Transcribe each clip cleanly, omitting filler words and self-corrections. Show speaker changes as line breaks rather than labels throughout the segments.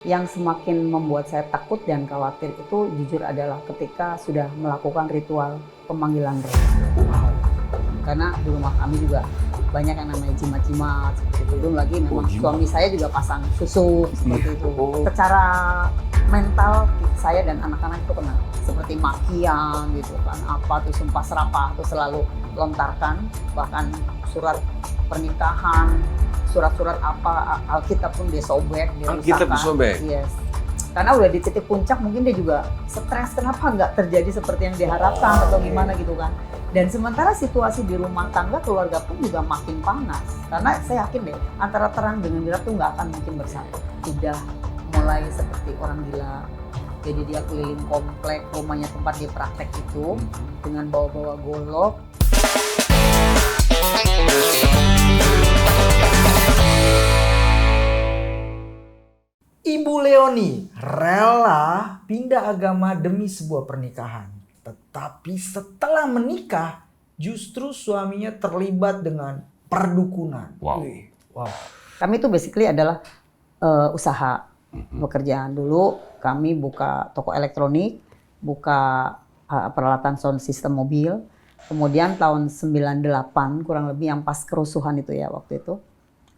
Yang semakin membuat saya takut dan khawatir itu jujur adalah ketika sudah melakukan ritual pemanggilan roh. Karena di rumah kami juga banyak yang namanya jimat-jimat seperti itu. Belum lagi memang suami saya juga pasang susuk seperti itu. Secara mental saya dan anak-anak itu kena seperti makian gitu kan, apa tuh sumpah serapah tuh selalu lontarkan, bahkan surat pernikahan, surat-surat apa Alkitab pun dia sobek, dia
Alkitab disobek?
Yes. Karena udah di titik puncak mungkin dia juga stres, kenapa nggak terjadi seperti yang diharapkan atau gimana gitu kan. Dan sementara situasi di rumah tangga keluarga pun juga makin panas. Karena saya yakin deh antara terang dengan gelap tuh nggak akan mungkin bersatu. Udah mulai seperti orang gila. Jadi dia keliling komplek rumahnya tempat dia praktek itu dengan bawa-bawa golok.
Ibu Leoni rela pindah agama demi sebuah pernikahan. Tetapi setelah menikah, justru suaminya terlibat dengan perdukunan.
Wow.
Wow.
Kami itu basically adalah usaha pekerjaan. Dulu kami buka toko elektronik, buka peralatan sound system mobil. Kemudian tahun 98 kurang lebih yang pas kerusuhan itu ya waktu itu,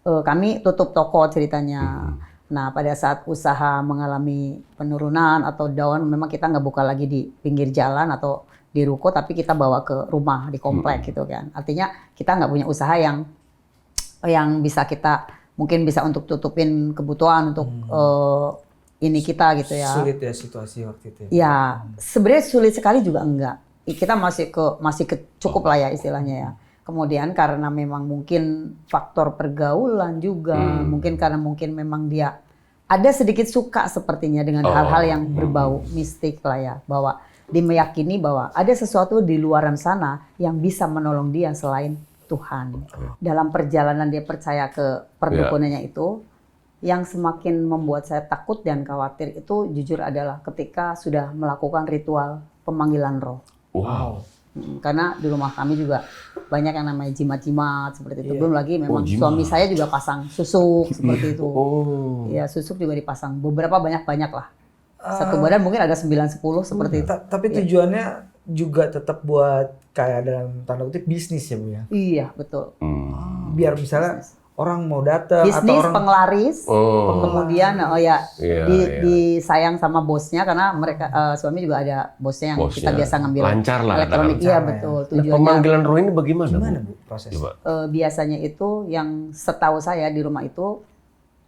kami tutup toko ceritanya. Nah, pada saat usaha mengalami penurunan atau down, memang kita nggak buka lagi di pinggir jalan atau di ruko, tapi kita bawa ke rumah di komplek gitu kan. Artinya kita nggak punya usaha yang bisa kita mungkin bisa untuk tutupin kebutuhan untuk ini kita gitu ya.
Sulit ya situasi waktu itu.
Ya, sebenarnya sulit sekali juga enggak. Kita masih cukup lah ya istilahnya ya. Kemudian karena memang mungkin faktor pergaulan juga, mungkin karena mungkin memang dia ada sedikit suka sepertinya dengan hal-hal yang berbau mistik lah ya, bahwa dia meyakini bahwa ada sesuatu di luaran sana yang bisa menolong dia selain Tuhan. Dalam perjalanan dia percaya ke perdukunannya itu, yang semakin membuat saya takut dan khawatir itu jujur adalah ketika sudah melakukan ritual pemanggilan roh.
Wow.
Karena di rumah kami juga banyak yang namanya jimat-jimat seperti itu. Belum lagi memang suami saya juga pasang susuk seperti itu. Ya, susuk juga dipasang. Beberapa banyak lah. Satu badan mungkin ada 9-10 seperti itu.
Tapi tujuannya juga tetap buat kayak dalam tanda kutip bisnis ya Bu ya?
Iya, betul.
Biar misalnya orang mau datang
Bisnis,
atau orang
penglaris, kemudian disayang sama bosnya karena mereka suami juga ada bosnya yang kita biasa ngambil
lancar lah,
elektronik. Iya betul. Tujuannya
pemanggilan roh ini bagaimana
Bu prosesnya?
Biasanya itu yang setahu saya di rumah itu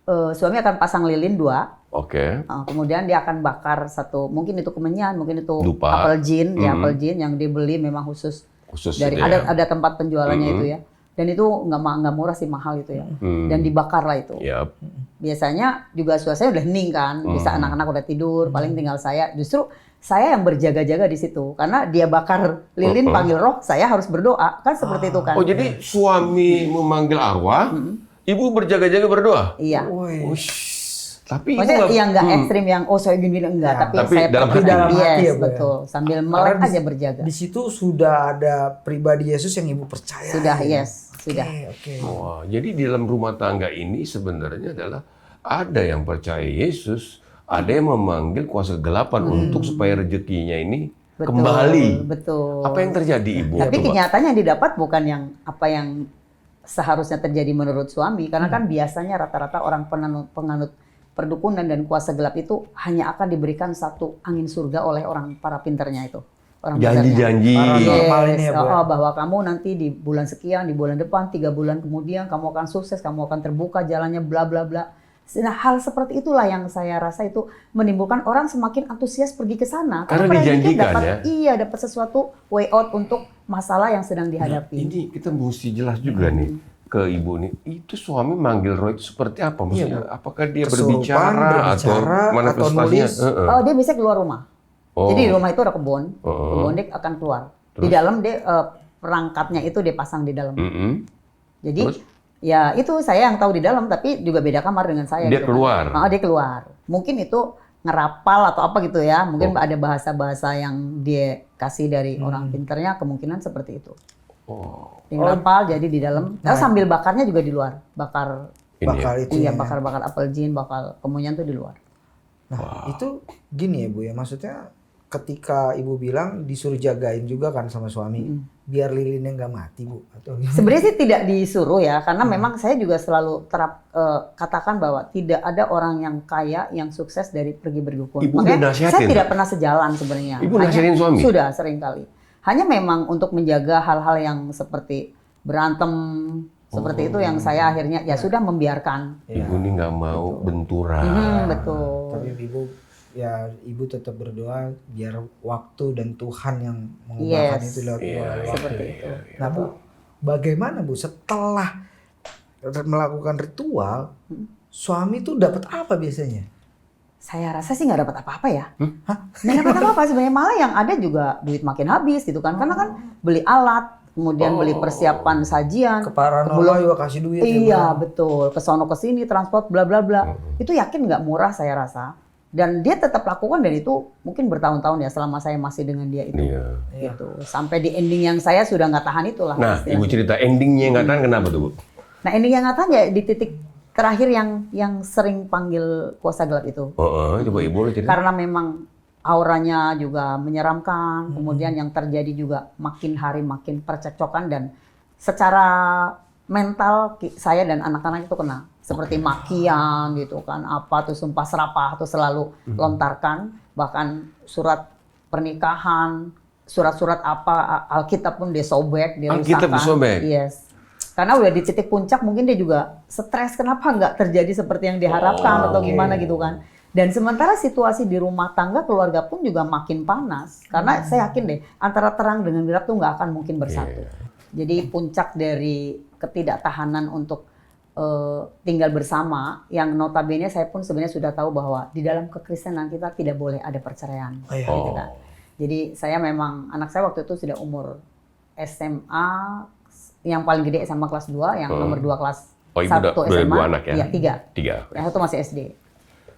suami akan pasang lilin 2.
Oke.
Kemudian dia akan bakar satu, mungkin itu kemenyan, mungkin itu
Dupa.
apel jin, ya apel jin yang dibeli memang khusus dari
itu ya.
ada tempat penjualannya itu ya. Dan itu nggak murah sih, mahal itu ya. Dan dibakar lah itu.
Yep.
Biasanya juga suasana udah hening kan, bisa anak-anak udah tidur, paling tinggal saya. Justru saya yang berjaga-jaga di situ, karena dia bakar lilin panggil roh, saya harus berdoa kan seperti itu kan.
Oh jadi suami memanggil arwah, ibu berjaga-jaga berdoa?
Iya.
Tapi
maksudnya nggak ekstrim yang saya gini enggak, tapi saya
dalam
pakai
hati.
yes,
ya,
betul. Sambil melek aja berjaga.
Di situ sudah ada pribadi Yesus yang ibu percaya.
Sudah, yes, sudah.
Oke.
Wah, jadi di dalam rumah tangga ini sebenarnya adalah ada yang percaya Yesus, ada yang memanggil kuasa kegelapan untuk supaya rezekinya ini kembali.
Betul.
Apa yang terjadi Ibu?
Tapi kenyataannya yang didapat bukan yang apa yang seharusnya terjadi menurut suami, karena kan biasanya rata-rata orang penganut perdukunan dan kuasa gelap itu hanya akan diberikan satu angin surga oleh orang para pinternya itu. Orang
Janji-janji.
yes, bahwa kamu nanti di bulan sekian, di bulan depan, 3 bulan kemudian kamu akan sukses, kamu akan terbuka jalannya bla bla bla. Nah, hal seperti itulah yang saya rasa itu menimbulkan orang semakin antusias pergi ke sana.
Karena dijanjikan
dapat,
ya.
Iya, dapat sesuatu way out untuk masalah yang sedang dihadapi.
Ini kita mesti jelas juga nih ke Ibu nih. Itu suami manggil roh itu seperti apa? Maksudnya apakah dia berbicara atau manifestasinya?
Dia bisa keluar rumah. Jadi di rumah itu ada kebun dia akan keluar. Di dalam dia perangkatnya itu dia pasang di dalam. Jadi ya itu saya yang tahu di dalam, tapi juga beda kamar dengan saya.
Dia
gitu
keluar.
Kan. Dia keluar. Mungkin itu ngerapal atau apa gitu ya. Mungkin ada bahasa-bahasa yang dia kasih dari orang pinternya, kemungkinan seperti itu. Dia ngerapal jadi di dalam. Sambil bakarnya juga di luar. Bakar
itu.
Iya, bakar apel jin, bakar kemenyan tuh di luar.
Nah, itu gini ya Bu ya, maksudnya ketika Ibu bilang disuruh jagain juga kan sama suami, biar lilinnya nggak mati Bu, atau gimana?
Sebenarnya sih tidak disuruh ya, karena memang saya juga selalu katakan bahwa tidak ada orang yang kaya yang sukses dari pergi berdukun.
Ibu udah
Makanya
nasihatin,
saya tidak
Pak?
pernah sejalan sebenarnya.
Ibu nasihatin suami?
Sudah sering kali. Hanya memang untuk menjaga hal-hal yang seperti berantem seperti itu yang saya akhirnya ya sudah membiarkan.
Ibu ini nggak mau benturan.
Betul.
Tapi Ibu tetap berdoa biar waktu dan Tuhan yang mengubahkan
Yes.
itu lewat waktu.
Seperti itu.
Nah Bu, bagaimana Bu setelah melakukan ritual, suami tuh dapat apa biasanya?
Saya rasa sih nggak dapat apa-apa ya. Nggak dapat apa-apa sebenarnya, malah yang ada juga duit makin habis gitu kan. Karena kan beli alat, kemudian beli persiapan sajian.
Ke paranormal juga kasih duit ya,
Iya
Bu?
betul, ke sono ke sini transport bla bla bla. Itu yakin nggak murah saya rasa. Dan dia tetap lakukan dan itu mungkin bertahun-tahun ya selama saya masih dengan dia itu.
Iya.
Gitu. Sampai di ending yang saya sudah nggak tahan itulah.
Nah,
istilahnya.
Ibu cerita endingnya nggak tahan kenapa tuh, Bu?
Nah ending yang nggak tahan ya di titik terakhir yang sering panggil kuasa gelap itu.
Coba Ibu boleh cerita.
Karena memang auranya juga menyeramkan, kemudian yang terjadi juga makin hari makin percekcokan dan secara mental saya dan anak-anak itu kena. Seperti makian gitu kan, apa tuh sumpah serapah tuh selalu lontarkan, bahkan surat pernikahan, surat-surat apa, Alkitab pun dia sobek, dia
Alkitab
rusakkan.
disobek?
Yes. Karena udah di titik puncak mungkin dia juga stres, kenapa nggak terjadi seperti yang diharapkan atau gimana gitu kan. Dan sementara situasi di rumah tangga keluarga pun juga makin panas. Karena saya yakin deh, antara terang dengan gelap tuh nggak akan mungkin bersatu. Jadi puncak dari ketidaktahanan untuk tinggal bersama, yang notabene saya pun sebenarnya sudah tahu bahwa di dalam kekristenan kita tidak boleh ada perceraian. Gitu kan. Jadi saya memang, anak saya waktu itu sudah umur SMA, yang paling gede SMA kelas 2, yang nomor 2 kelas 1
Ibu udah
SMA.
2 anak ya?
Iya, 3.
3.
Yang satu masih SD.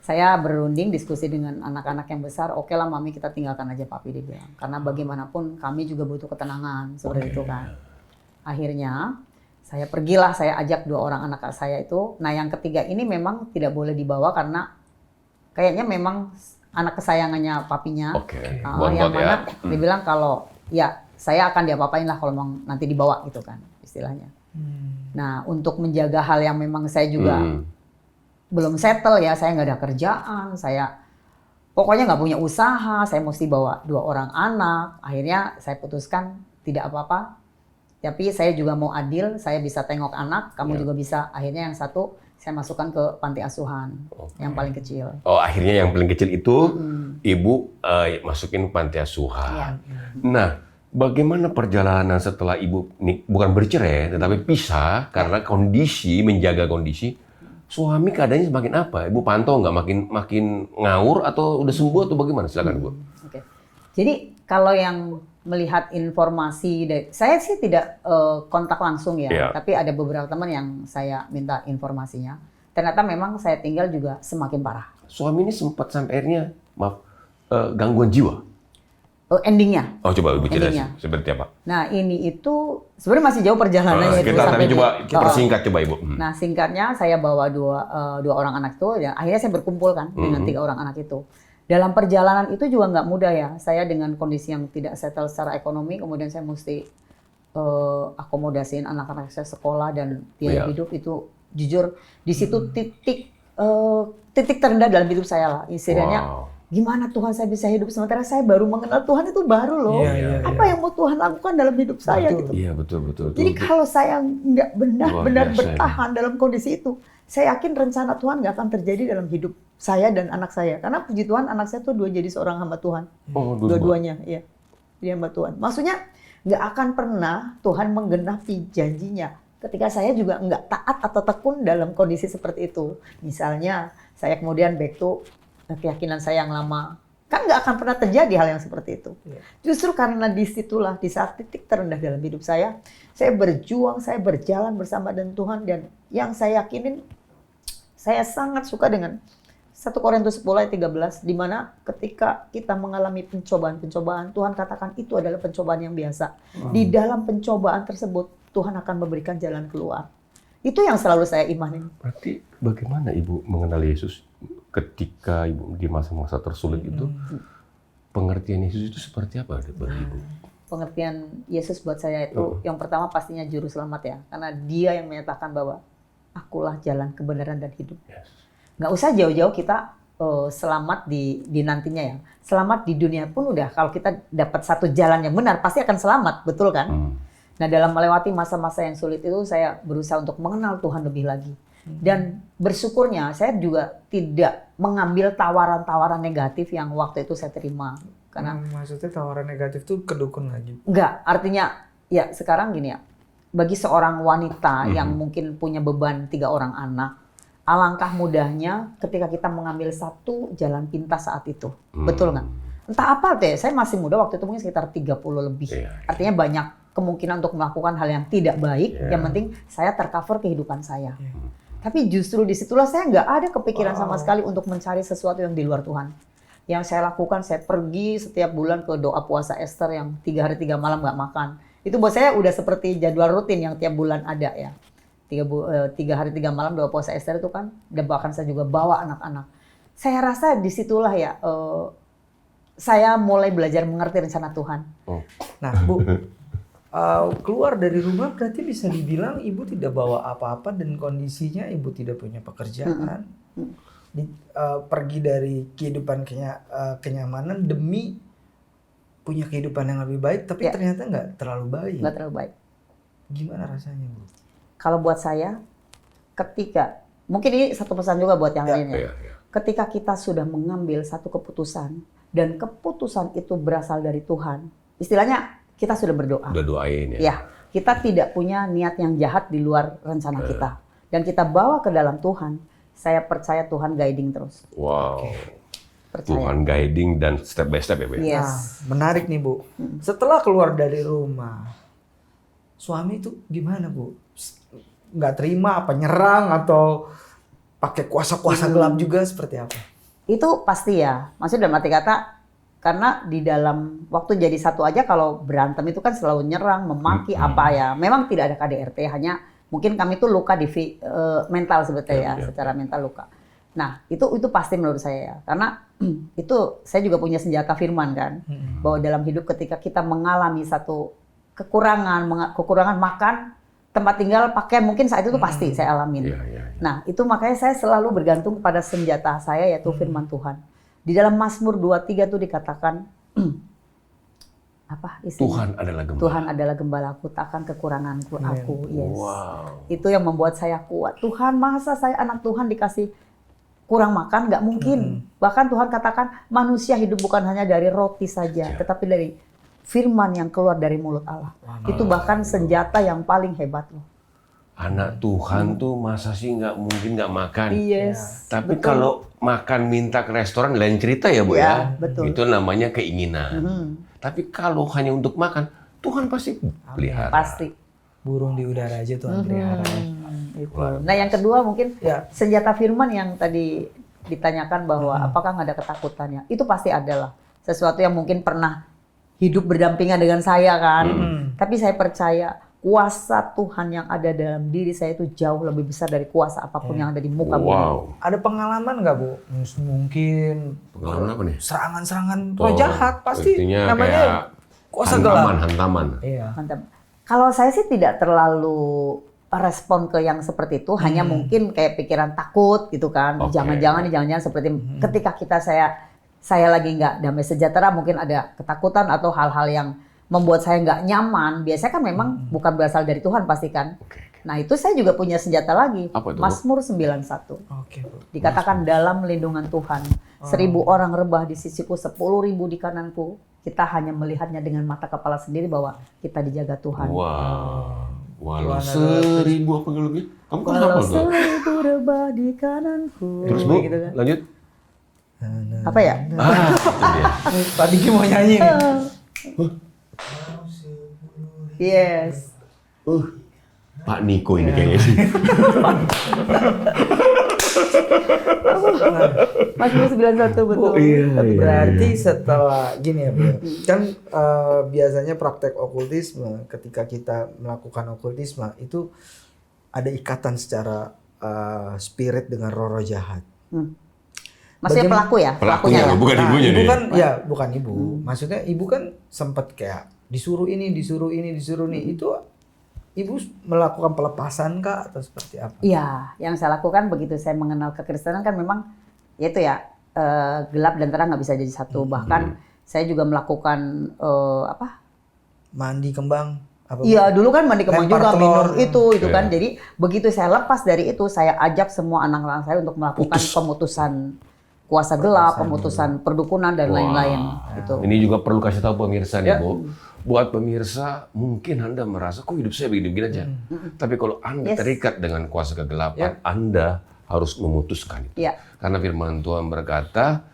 Saya berunding diskusi dengan anak-anak yang besar, oke lah mami kita tinggalkan aja papi, dia bilang. Karena bagaimanapun kami juga butuh ketenangan, seperti itu kan. Akhirnya saya pergilah, saya ajak 2 orang anak saya itu. Nah yang ketiga ini memang tidak boleh dibawa karena kayaknya memang anak kesayangannya papinya. Yang mana dia bilang kalau ya saya akan diapa-apain lah kalau memang nanti dibawa gitu kan istilahnya. Nah untuk menjaga hal yang memang saya juga belum settle ya, saya nggak ada kerjaan, saya pokoknya nggak punya usaha, saya mesti bawa 2 orang anak. Akhirnya saya putuskan tidak apa-apa. Tapi saya juga mau adil, saya bisa tengok anak, kamu juga bisa. Akhirnya yang satu saya masukkan ke panti asuhan, yang paling kecil.
Oh, akhirnya yang paling kecil itu Ibu masukin panti asuhan. Nah, bagaimana perjalanan setelah Ibu bukan bercerai, tetapi pisah karena kondisi, menjaga kondisi, suami keadaannya semakin apa? Ibu pantau nggak makin ngawur atau udah sembuh atau bagaimana? Silakan Bu.
Oke. Jadi kalau yang melihat informasi dari saya sih tidak kontak langsung ya, tapi ada beberapa teman yang saya minta informasinya. Ternyata memang saya tinggal juga semakin parah.
Suami ini sempat sampai akhirnya gangguan jiwa.
Endingnya.
Oh coba Ibu cerita seperti apa?
Nah ini itu sebenarnya masih jauh perjalanannya itu
sampai coba persingkat coba Ibu.
Nah singkatnya saya bawa dua orang anak itu, dan akhirnya saya berkumpul kan dengan 3 orang anak itu. Dalam perjalanan itu juga nggak mudah ya. Saya dengan kondisi yang tidak settle secara ekonomi, kemudian saya mesti akomodasiin anak-anak saya sekolah dan biaya hidup itu jujur di situ titik terendah dalam hidup saya lah. Istilahnya gimana Tuhan saya bisa hidup sementara saya baru mengenal Tuhan itu baru loh. Apa yang mau Tuhan lakukan dalam hidup saya gitu.
Iya betul.
Jadi kalau saya nggak benar-benar bertahan dalam kondisi itu, saya yakin rencana Tuhan nggak akan terjadi dalam hidup saya dan anak saya. Karena puji Tuhan anak saya tuh jadi seorang hamba Tuhan. Dua-duanya, iya. Dia hamba Tuhan. Maksudnya nggak akan pernah Tuhan menggenapi janjinya ketika saya juga nggak taat atau tekun dalam kondisi seperti itu. Misalnya saya kemudian back to keyakinan saya yang lama. Kan nggak akan pernah terjadi hal yang seperti itu. Justru karena disitulah, di saat titik terendah dalam hidup saya berjuang, saya berjalan bersama dengan Tuhan. Dan yang saya yakinin, saya sangat suka dengan 1 Korintus 10 ayat 13, di mana ketika kita mengalami pencobaan-pencobaan, Tuhan katakan itu adalah pencobaan yang biasa. Di dalam pencobaan tersebut, Tuhan akan memberikan jalan keluar. Itu yang selalu saya imanin.
Berarti bagaimana Ibu mengenal Yesus? ketika Ibu di masa-masa tersulit itu, pengertian Yesus itu seperti apa bagi Ibu?
Pengertian Yesus buat saya itu yang pertama pastinya juru selamat ya, karena Dia yang menyatakan bahwa akulah jalan, kebenaran dan hidup.
Yes.
Nggak usah jauh-jauh kita selamat di nantinya ya. Selamat di dunia pun udah, kalau kita dapat satu jalan yang benar pasti akan selamat, betul kan? Nah, dalam melewati masa-masa yang sulit itu saya berusaha untuk mengenal Tuhan lebih lagi. Dan bersyukurnya saya juga tidak mengambil tawaran-tawaran negatif yang waktu itu saya terima. Karena
maksudnya tawaran negatif tuh kedukun lagi?
enggak, artinya ya sekarang gini ya, bagi seorang wanita yang mungkin punya beban 3 orang anak, alangkah mudahnya ketika kita mengambil satu jalan pintas saat itu. Betul nggak? Entah apa deh, saya masih muda waktu itu mungkin sekitar 30 lebih. Artinya banyak kemungkinan untuk melakukan hal yang tidak baik, yang penting saya tercover kehidupan saya. Tapi justru disitulah saya nggak ada kepikiran sama sekali untuk mencari sesuatu yang di luar Tuhan. Yang saya lakukan, saya pergi setiap bulan ke doa puasa Esther yang 3 hari 3 malam nggak makan. Itu buat saya udah seperti jadwal rutin yang tiap bulan ada ya. 3 hari 3 malam doa puasa Esther itu kan, dan bahkan saya juga bawa anak-anak. Saya rasa disitulah ya, saya mulai belajar mengerti rencana Tuhan.
Nah, Bu, keluar dari rumah berarti bisa dibilang Ibu tidak bawa apa-apa dan kondisinya Ibu tidak punya pekerjaan. Pergi dari kehidupan kenyamanan demi punya kehidupan yang lebih baik, tapi ternyata nggak terlalu baik.
Nggak terlalu baik.
Gimana rasanya, Bu?
Kalau buat saya, ketika, mungkin ini satu pesan juga buat yang lainnya. Ketika kita sudah mengambil satu keputusan, dan keputusan itu berasal dari Tuhan, istilahnya kita sudah berdoa.
Udah doain ya?
Ya, kita tidak punya niat yang jahat di luar rencana kita. Dan kita bawa ke dalam Tuhan, saya percaya Tuhan guiding terus.
Wow.
Percaya.
Tuhan guiding dan step by step ya, Bu?
Yes.
Nah, menarik nih, Bu. Setelah keluar dari rumah, suami itu gimana, Bu? Nggak terima apa nyerang atau pakai kuasa-kuasa gelap juga seperti apa?
Itu pasti ya. Maksudnya dalam arti kata, karena di dalam waktu jadi satu aja kalau berantem itu kan selalu nyerang, memaki apa ya. Memang tidak ada KDRT, hanya mungkin kami tuh luka di mental sebetulnya ya, secara mental luka. Nah, itu pasti menurut saya ya. Karena itu saya juga punya senjata firman kan. Bahwa dalam hidup ketika kita mengalami satu kekurangan makan, tempat tinggal, pakaian, mungkin saat itu pasti saya alamin. Nah, itu makanya saya selalu bergantung pada senjata saya yaitu firman Tuhan. Di dalam Mazmur 23 itu dikatakan apa isinya? Tuhan adalah gembalaku, takkan kekuranganku aku. Yes.
Wow.
Itu yang membuat saya kuat. Tuhan, masa saya anak Tuhan dikasih kurang makan? Nggak mungkin. Bahkan Tuhan katakan manusia hidup bukan hanya dari roti saja, tetapi dari firman yang keluar dari mulut Allah. Itu bahkan senjata yang paling hebat loh.
Anak Tuhan tuh masa sih nggak mungkin nggak makan.
Yes.
Tapi kalau makan minta ke restoran lain cerita ya, Bu ya.
Betul.
Itu namanya keinginan. Tapi kalau hanya untuk makan, Tuhan pasti pelihara.
Pasti.
Burung di udara aja Tuhan pelihara.
Itu. Nah, yang kedua mungkin senjata firman yang tadi ditanyakan bahwa apakah nggak ada ketakutannya. Itu pasti adalah sesuatu yang mungkin pernah hidup berdampingan dengan saya kan. Tapi saya percaya kuasa Tuhan yang ada dalam diri saya itu jauh lebih besar dari kuasa apapun yang ada di muka bumi.
Ada pengalaman nggak, Bu? Mungkin
pengalaman apa nih?
Serangan-serangan roh jahat pasti namanya kuasa gelap.
Hantaman.
Iya.
Mantap. Kalau saya sih tidak terlalu respon ke yang seperti itu, hanya mungkin kayak pikiran takut gitu kan. Jangan-jangan seperti ketika saya lagi nggak damai sejahtera, mungkin ada ketakutan atau hal-hal yang membuat saya nggak nyaman. Biasanya kan memang bukan berasal dari Tuhan pasti kan. Nah, itu saya juga punya senjata lagi. Mazmur 91. Dikatakan dalam lindungan Tuhan, 1000 orang rebah di sisiku, 10.000 di kananku. Kita hanya melihatnya dengan mata kepala sendiri bahwa kita dijaga Tuhan.
Walau 1000 apa lebih? Kamu kan hafal tuh.
1000 rebah di kananku.
Terus, Bu,
gitu kan.
lanjut.
Apa ya?
Itu dia.
Tadi mau nyanyi nih.
Yes.
Pak Niko ini kayaknya sih.
Mazmur 91 betul.
Berarti setelah gini ya, Bu. Kan biasanya praktek okultisme, ketika kita melakukan okultisme itu ada ikatan secara spirit dengan roh-roh jahat.
Maksudnya pelaku ya?
Pelakunya,
ya?
bukan ibunya
ibu
nih.
kan, ya bukan ibu. Maksudnya ibu kan sempat kayak disuruh ini, disuruh nih. Itu ibu melakukan pelepasan kah atau seperti apa?
Iya, yang saya lakukan begitu saya mengenal kekristenan kan memang ya itu ya, gelap dan terang nggak bisa jadi satu. Bahkan saya juga melakukan
Mandi kembang apa?
Iya, dulu kan mandi kembang
Lempar
juga,
telur.
minum itu
Iya.
kan. Jadi begitu saya lepas dari itu, saya ajak semua anak-anak saya untuk melakukan pemutusan kuasa gelap, pemutusan perdukunan dan lain-lain. Gitu.
Ini juga perlu kasih tahu pemirsa nih, Bu. Buat pemirsa, mungkin Anda merasa, kok hidup saya begini-begini aja. Tapi kalau Anda terikat dengan kuasa kegelapan, Anda harus memutuskan itu.
Iya.
Karena firman Tuhan berkata,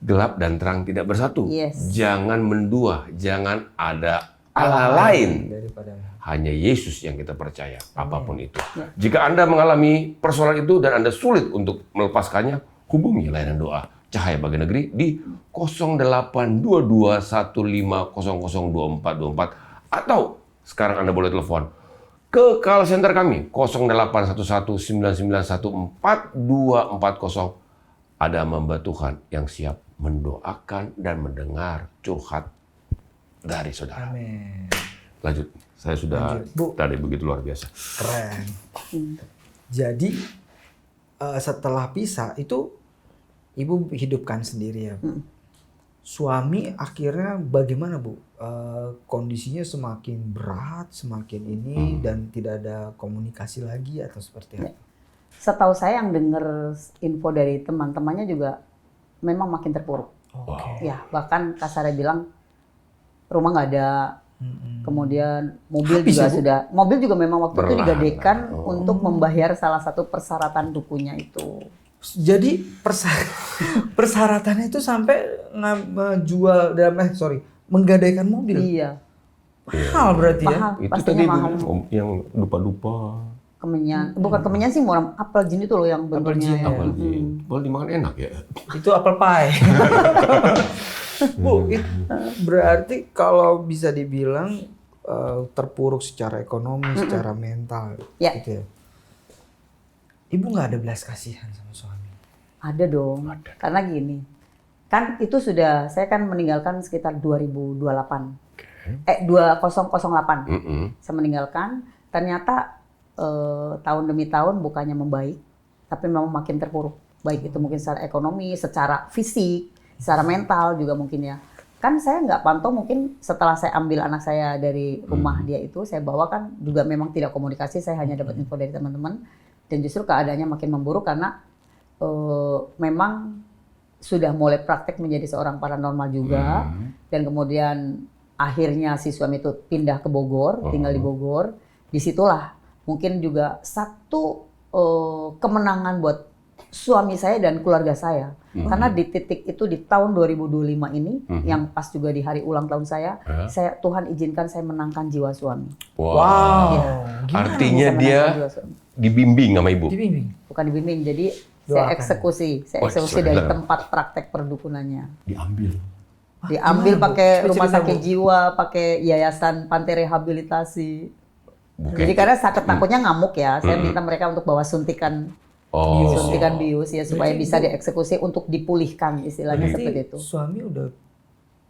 gelap dan terang tidak bersatu.
Yes.
Jangan mendua, jangan ada Allah lain.
Daripada
Hanya Yesus yang kita percaya, apapun itu. Jika Anda mengalami persoalan itu dan Anda sulit untuk melepaskannya, hubungi layanan doa Cahaya Bagi Negeri di 082215002424 atau sekarang Anda boleh telepon ke call center kami 081199142440. Ada hamba Tuhan yang siap mendoakan dan mendengar curhat dari saudara.
Amin.
Lanjut, saya sudah
Bu.
tadi begitu luar biasa.
Keren. Jadi setelah pisah itu ibu hidupkan sendiri ya. Suami akhirnya bagaimana Bu? Kondisinya semakin berat, semakin ini dan tidak ada komunikasi lagi atau seperti apa?
Setahu saya yang dengar info dari teman-temannya juga memang makin terpuruk.
Oke.
Ya, bahkan kasarnya bilang rumah nggak ada. Kemudian mobil
Habis
juga
ya, Bu?
sudah. Mobil juga memang waktu itu
Berlahan.
digadekan untuk membayar salah satu persyaratan dukunya itu.
Jadi persyaratannya itu sampai jual menggadaikan mobil.
Iya,
Mahal berarti ya.
mahal.
Itu
Pastinya
tadi
mahal.
yang dupa-dupa.
Kemenyan, bukan kemenyan sih, murah. Apel jin itu loh yang bentuknya.
jin,
ya.
Apa sih? Boleh dimakan enak ya?
Itu apple pie. Bu, berarti kalau bisa dibilang terpuruk secara ekonomi, secara mental,
Ya.
gitu ya. Ibu nggak ada belas kasihan sama suami.
Ada dong. Karena gini, kan itu sudah, saya kan meninggalkan sekitar 2028. 2008. Saya meninggalkan, ternyata tahun demi tahun bukannya membaik, tapi memang makin terpuruk. Baik itu mungkin secara ekonomi, secara fisik, secara mental juga mungkin ya. Kan saya nggak pantau, mungkin setelah saya ambil anak saya dari rumah dia itu, saya bawa kan juga memang tidak komunikasi, saya hanya dapat info dari teman-teman. Dan justru keadaannya makin memburuk karena memang sudah mulai praktek menjadi seorang paranormal juga. Dan kemudian akhirnya si suami itu pindah ke Bogor, tinggal di Bogor. Disitulah mungkin juga satu kemenangan buat suami saya dan keluarga saya. Karena di titik itu di tahun 2025 ini, yang pas juga di hari ulang tahun saya, Tuhan izinkan saya menangkan jiwa suami.
Wow.
Iya.
Artinya
Bisa
dia
menangkan jiwa suami.
dibimbing sama ibu.
Dibimbing.
Bukan dibimbing, jadi
Doakan.
saya eksekusi dari
saudara.
tempat praktek perdukunannya.
Diambil.
Diambil
gimana, Bu?
pakai
Coba
rumah
cerita,
sakit
Bu.
jiwa, pakai yayasan pantai rehabilitasi.
Bukan.
Jadi karena saya takutnya ngamuk ya, saya minta mereka untuk bawa suntikan bius ya supaya
Berarti
bisa
Bu-
dieksekusi untuk dipulihkan, istilahnya
Berarti
seperti itu.
suami udah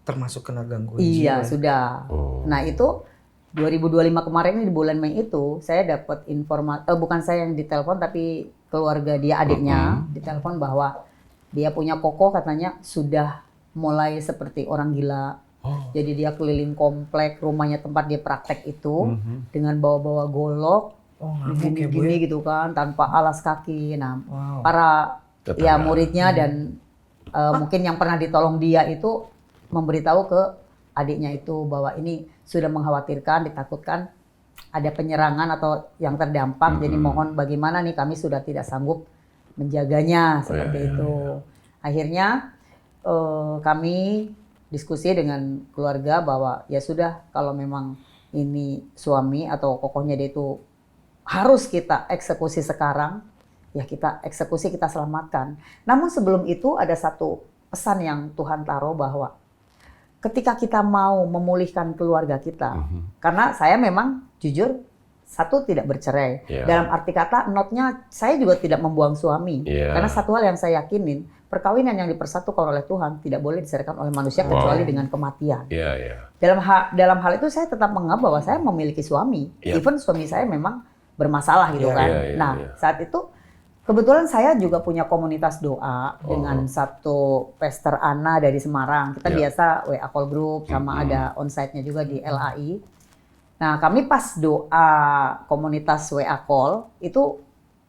termasuk kena gangguan
Iya,
jiwa.
sudah. Nah, itu 2025 kemarin ini di bulan Mei itu saya dapat informasi, bukan saya yang ditelepon tapi keluarga dia, adiknya ditelepon bahwa dia punya koko, katanya sudah mulai seperti orang gila. Jadi dia keliling komplek rumahnya tempat dia praktek itu dengan bawa-bawa golok,
Oh, ngamuk ya, Bu,
gini gitu kan, tanpa alas kaki. Nah,
Wow.
para
Tetangga.
ya muridnya dan mungkin yang pernah ditolong dia itu memberitahu ke adiknya itu bahwa ini sudah mengkhawatirkan, ditakutkan ada penyerangan atau yang terdampak. Jadi mohon bagaimana nih, kami sudah tidak sanggup menjaganya seperti itu. Akhirnya kami diskusi dengan keluarga bahwa ya sudah, kalau memang ini suami atau kokohnya dia itu harus kita eksekusi sekarang, ya kita eksekusi, kita selamatkan. Namun sebelum itu ada satu pesan yang Tuhan taruh bahwa ketika kita mau memulihkan keluarga kita, karena saya memang jujur satu tidak bercerai.
Yeah.
Dalam arti kata, notnya saya juga tidak membuang suami.
Yeah.
Karena satu hal yang saya yakinin perkawinan yang dipersatukan oleh Tuhan tidak boleh diserahkan oleh manusia
Wow.
kecuali dengan kematian.
Iya, iya.
Dalam hal itu saya tetap menganggap bahwa saya memiliki suami.
Yap.
Even suami saya memang bermasalah gitu
Iya,
kan.
iya, iya,
Nah,
iya.
saat itu kebetulan saya juga punya komunitas doa dengan satu Pastor Ana dari Semarang. Kita
Iya.
biasa WA call group sama ada onsite-nya juga di LAI. Nah, kami pas doa komunitas WA call itu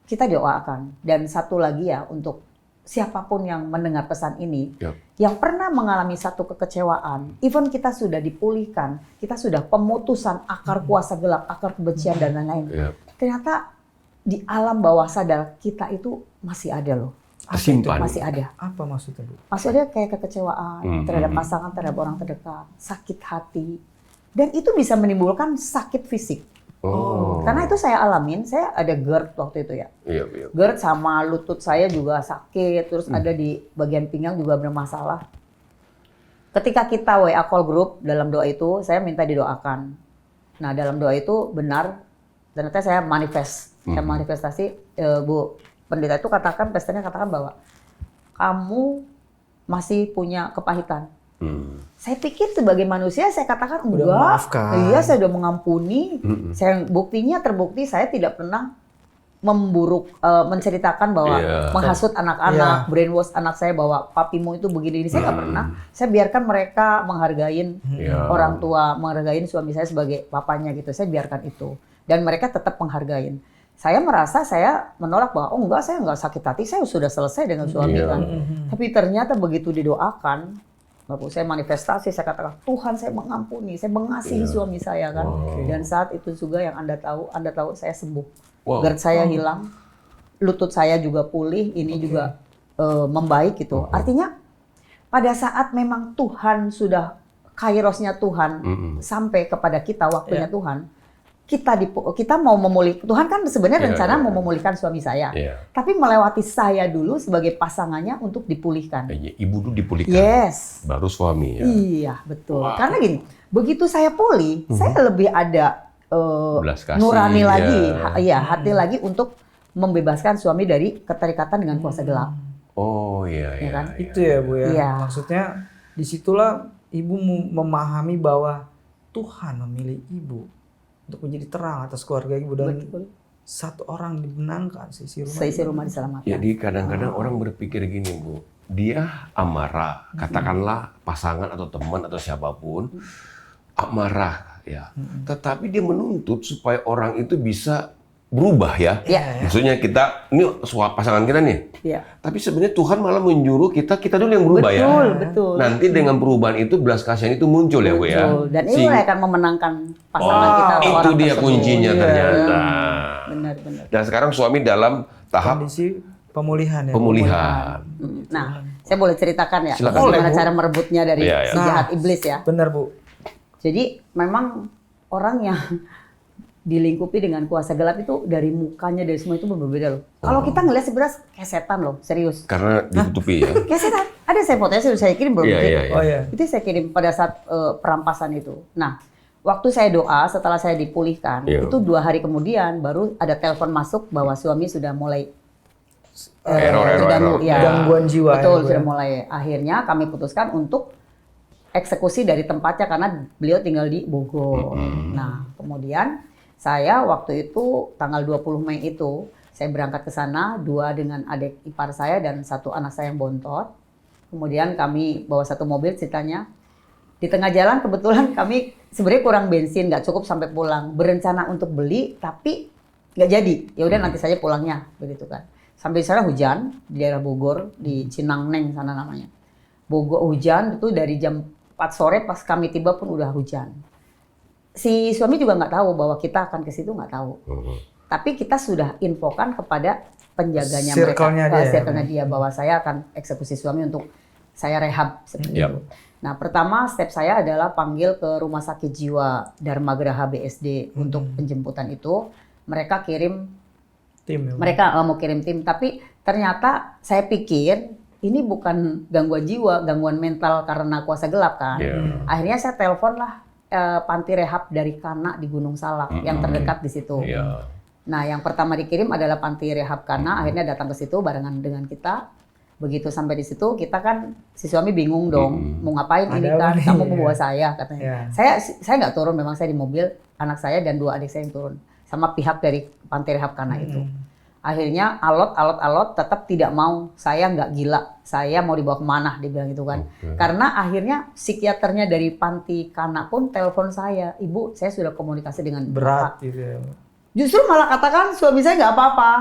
kita doakan. Dan satu lagi ya untuk siapapun yang mendengar pesan ini,
Yap.
yang pernah mengalami satu kekecewaan, even kita sudah dipulihkan, kita sudah pemutusan akar kuasa gelap, akar kebencian dan lain-lain.
Yap.
Ternyata di alam bawah sadar kita itu masih ada loh.
Tersimpan.
Masih ada.
Apa maksudnya, Bu?
Masih ada kayak kekecewaan terhadap pasangan, terhadap orang terdekat, sakit hati. Dan itu bisa menimbulkan sakit fisik.
Oh.
Karena itu saya alamin, saya ada GERD waktu itu ya.
Iya, iya.
GERD sama lutut saya juga sakit, terus ada di bagian pinggang juga bermasalah. Ketika kita WA call group dalam doa itu, saya minta didoakan. Nah, dalam doa itu benar, ternyata saya manifest. Saya manifestasi, Bu, pendeta itu pastornya katakan bahwa kamu masih punya kepahitan. Saya pikir sebagai manusia saya katakan enggak.
memaafkan.
Iya, saya udah mengampuni. Saya buktinya terbukti saya tidak pernah menceritakan bahwa
Iya.
menghasut anak-anak, brainwash anak saya bahwa papimu itu begini. Saya nggak pernah. Saya biarkan mereka menghargain
Iya.
orang tua, menghargain suami saya sebagai papanya gitu. Saya biarkan itu. Dan mereka tetap menghargain. Saya merasa saya menolak bahwa enggak, saya enggak sakit hati, saya sudah selesai dengan suami
Iya.
kan. Tapi ternyata begitu didoakan, Bapak, saya manifestasi, saya katakan, Tuhan saya mengampuni, saya mengasihi suami saya kan. Dan saat itu juga yang Anda tahu saya sembuh.
Wow.
GERD saya hilang, lutut saya juga pulih, ini juga membaik gitu. Artinya pada saat memang Tuhan sudah kairosnya Tuhan sampai kepada kita, waktunya Tuhan, kita mau memulih, Tuhan kan sebenarnya rencana mau memulihkan suami saya.
Iya.
Tapi melewati saya dulu sebagai pasangannya untuk dipulihkan.
Ibu dulu dipulihkan.
Yes.
Baru suami ya.
Iya, betul. Karena gini, begitu saya pulih, saya lebih ada
Belas kasih,
nurani
ya.
lagi, hati lagi untuk membebaskan suami dari keterikatan dengan kuasa gelap.
Oh iya,
Ya
iya.
kan?
iya.
Itu ya, Bu ya.
Iya.
Maksudnya disitulah Ibu memahami bahwa Tuhan memilih Ibu untuk menjadi terang atas keluarga Ibu dan
Betul.
satu orang dibenangkan seisi rumah.
Seisi rumah diselamatkan.
Jadi kadang-kadang orang berpikir gini, Bu. Dia amarah, katakanlah pasangan atau teman atau siapapun amarah ya. Tetapi dia menuntut supaya orang itu bisa berubah ya.
Iya.
Maksudnya kita ini pasangan kita nih.
Iya.
Tapi sebenarnya Tuhan malah menyuruh kita dulu yang berubah ya.
Betul.
Nanti dengan perubahan itu belas kasihan itu muncul ya, Bu ya.
Betul. Dan ini mulai akan memenangkan pasangan kita atau
Itu
orang
dia
tersebut.
kuncinya
Iya.
ternyata.
Benar-benar.
Dan sekarang suami dalam tahap
Kondisi pemulihan ya.
pemulihan.
Nah, saya boleh ceritakan ya
Silakan.
bagaimana
Boleh, Bu.
cara merebutnya dari
Iya, iya.
si jahat iblis ya.
Benar, Bu.
Jadi memang orang yang dilingkupi dengan kuasa gelap itu dari mukanya, dari semua itu berbeda loh. Kalau kita ngeliat sebenarnya kayak setan loh, serius.
Karena ditutupi ya.
Kayak setan. Ada saya fotonya sudah saya kirim belum?
Iya,
Cek?
iya, iya.
Oh ya.
Itu saya kirim pada saat perampasan itu. Nah, waktu saya doa setelah saya dipulihkan,
Iya.
itu 2 hari kemudian baru ada telepon masuk bahwa suami sudah mulai
Error.
terganggu. Ya.
Gangguan jiwa.
Betul,
ya, Bu,
sudah
ya.
mulai. Akhirnya kami putuskan untuk eksekusi dari tempatnya karena beliau tinggal di Bogor. Nah, kemudian saya waktu itu tanggal 20 Mei itu saya berangkat ke sana 2 dengan adik ipar saya dan 1 anak saya yang bontot. Kemudian kami bawa 1 mobil ceritanya. Di tengah jalan kebetulan kami sebenarnya kurang bensin, nggak cukup sampai pulang. Berencana untuk beli tapi nggak jadi. Ya udah nanti saja pulangnya begitu kan. Sampai di sana hujan di daerah Bogor di Cinangneng sana namanya. Bogor hujan itu dari jam 4 sore pas kami tiba pun udah hujan. Si suami juga nggak tahu bahwa kita akan ke situ, nggak tahu. Tapi kita sudah infokan kepada penjaganya
Circle-nya
mereka,
dia.
circle-nya dia bahwa saya akan eksekusi suami untuk saya rehab seperti
Yap.
itu. Nah, pertama step saya adalah panggil ke Rumah Sakit Jiwa Dharma Graha BSD untuk penjemputan itu. Mereka kirim
Tim ya, Bu.
mereka mau kirim tim, tapi ternyata saya pikir ini bukan gangguan jiwa, gangguan mental karena kuasa gelap kan.
Iya.
Akhirnya saya telepon lah panti rehab dari Kana di Gunung Salak yang terdekat di situ.
Iya.
Nah, yang pertama dikirim adalah panti rehab Kana, akhirnya datang ke situ barengan dengan kita. Begitu sampai di situ kita kan si suami bingung dong, mau ngapain ini
Ada
kan,
apa nih?
kamu mau bawa saya katanya.
Ya.
Saya nggak turun, memang saya di mobil, anak saya dan 2 adik saya yang turun, sama pihak dari Panti Rehab Kana itu. Akhirnya alot, tetap tidak mau, saya nggak gila, saya mau dibawa kemana, dia bilang gitu kan. Karena akhirnya psikiaternya dari Panti Kana pun telepon saya, Ibu, saya sudah komunikasi dengan
Berat
Bapak.
gitu ya.
Justru malah katakan suami saya nggak apa-apa.